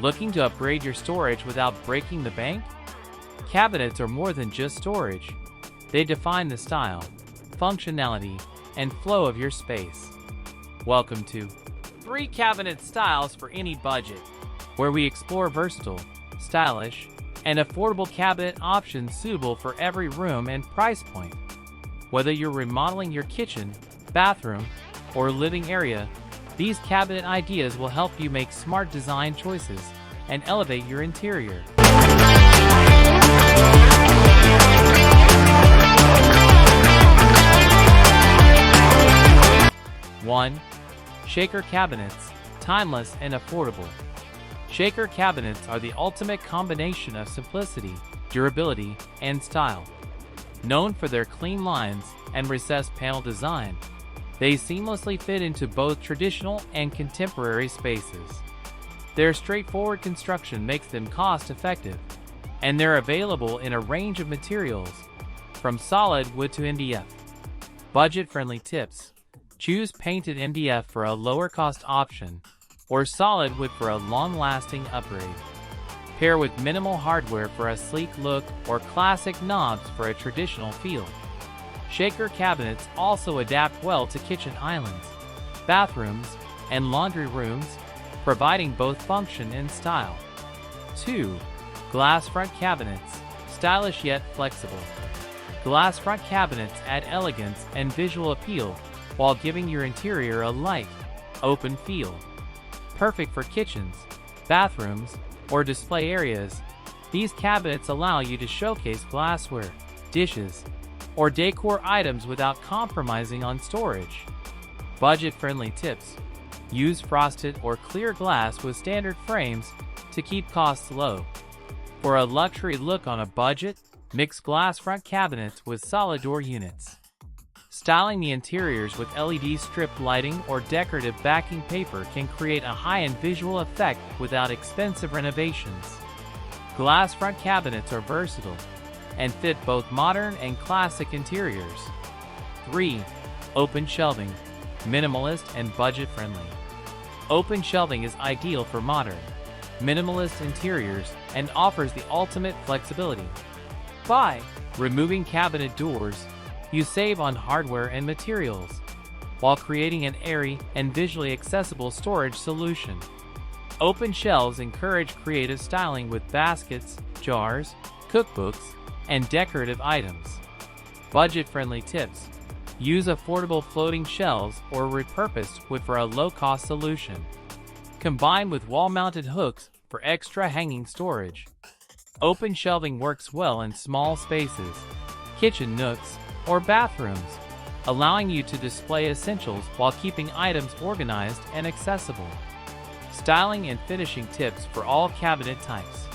Looking to upgrade your storage without breaking the bank? Cabinets are more than just storage. They define the style, functionality, and flow of your space. Welcome to 3 Cabinet Styles for Any Budget, where we explore versatile, stylish, and affordable cabinet options suitable for every room and price point. Whether you're remodeling your kitchen, bathroom, or living area, these cabinet ideas will help you make smart design choices and elevate your interior. 1. Shaker cabinets, timeless and affordable. Shaker cabinets are the ultimate combination of simplicity, durability, and style. Known for their clean lines and recessed panel design, they seamlessly fit into both traditional and contemporary spaces. Their straightforward construction makes them cost-effective, and they're available in a range of materials, from solid wood to MDF. Budget-friendly tips: choose painted MDF for a lower-cost option, or solid wood for a long-lasting upgrade. Pair with minimal hardware for a sleek look or classic knobs for a traditional feel. Shaker cabinets also adapt well to kitchen islands, bathrooms, and laundry rooms, providing both function and style. 2. Glass front cabinets, stylish yet flexible. Glass front cabinets add elegance and visual appeal while giving your interior a light, open feel. Perfect for kitchens, bathrooms, or display areas, these cabinets allow you to showcase glassware, dishes, or decor items without compromising on storage. Budget-friendly tips: use frosted or clear glass with standard frames to keep costs low. For a luxury look on a budget, mix glass front cabinets with solid door units. Styling the interiors with LED strip lighting or decorative backing paper can create a high-end visual effect without expensive renovations. Glass front cabinets are versatile and fit both modern and classic interiors. 3. Open shelving, minimalist and budget-friendly. Open shelving is ideal for modern, minimalist interiors and offers the ultimate flexibility. By removing cabinet doors, you save on hardware and materials, while creating an airy and visually accessible storage solution. Open shelves encourage creative styling with baskets, jars, cookbooks, and decorative items. Budget-friendly tips: use affordable floating shelves or repurposed wood for a low-cost solution. Combine with wall-mounted hooks for extra hanging storage. Open shelving works well in small spaces, kitchen nooks, or bathrooms, allowing you to display essentials while keeping items organized and accessible. Styling and finishing tips for all cabinet types.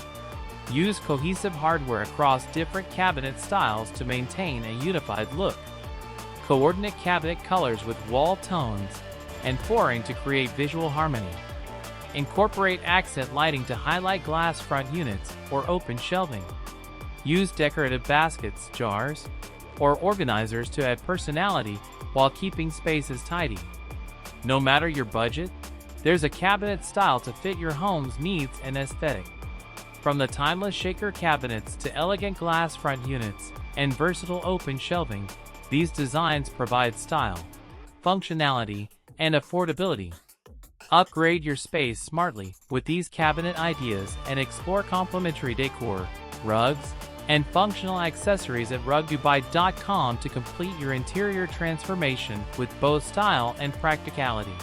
Use cohesive hardware across different cabinet styles to maintain a unified look. Coordinate cabinet colors with wall tones and flooring to create visual harmony. Incorporate accent lighting to highlight glass front units or open shelving. Use decorative baskets, jars, or organizers to add personality while keeping spaces tidy. No matter your budget, there's a cabinet style to fit your home's needs and aesthetic. From the timeless shaker cabinets to elegant glass front units and versatile open shelving, these designs provide style, functionality, and affordability. Upgrade your space smartly with these cabinet ideas and explore complementary decor, rugs, and functional accessories at rugdubai.com to complete your interior transformation with both style and practicality.